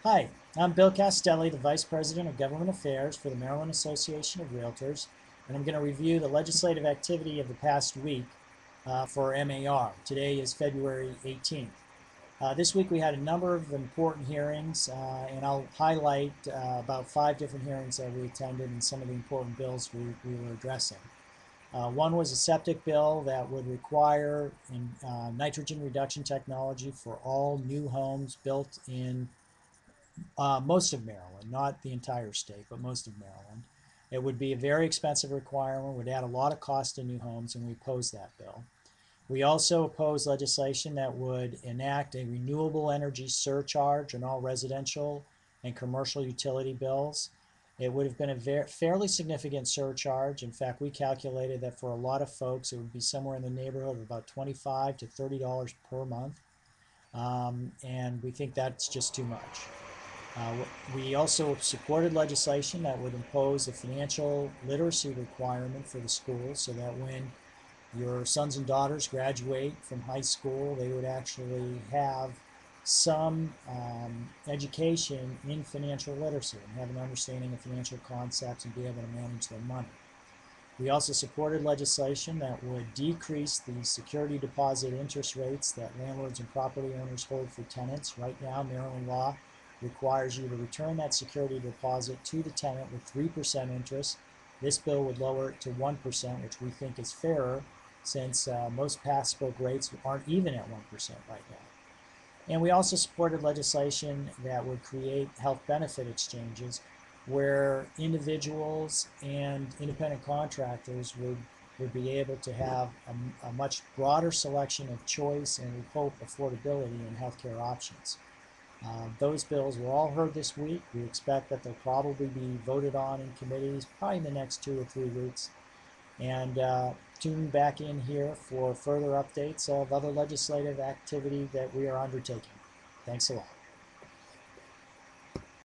Hi, I'm Bill Castelli, the Vice President of Government Affairs for the Maryland Association of Realtors, and I'm going to review the legislative activity of the past week for MAR. Today is February 18th. This week we had a number of important hearings, and I'll highlight about 5 different hearings that we attended and some of the important bills we were addressing. One was a septic bill that would require nitrogen reduction technology for all new homes built in most of Maryland, not the entire state, but most of Maryland. It would be a very expensive requirement, would add a lot of cost to new homes, and we oppose that bill. We also oppose legislation that would enact a renewable energy surcharge on all residential and commercial utility bills. It would have been a fairly significant surcharge. In fact, we calculated that for a lot of folks, it would be somewhere in the neighborhood of about $25 to $30 per month. And we think that's just too much. We also supported legislation that would impose a financial literacy requirement for the schools so that when your sons and daughters graduate from high school, they would actually have some education in financial literacy and have an understanding of financial concepts and be able to manage their money. We also supported legislation that would decrease the security deposit interest rates that landlords and property owners hold for tenants. Right now, Maryland law requires you to return that security deposit to the tenant with 3% interest. This bill would lower it to 1%, which we think is fairer since most pass-spoke rates aren't even at 1% right now. And we also supported legislation that would create health benefit exchanges where individuals and independent contractors would be able to have a much broader selection of choice and, we hope, affordability in healthcare options. Those bills were all heard this week. We expect that they'll probably be voted on in committees probably in the next 2 or 3 weeks. And tune back in here for further updates of other legislative activity that we are undertaking. Thanks a lot.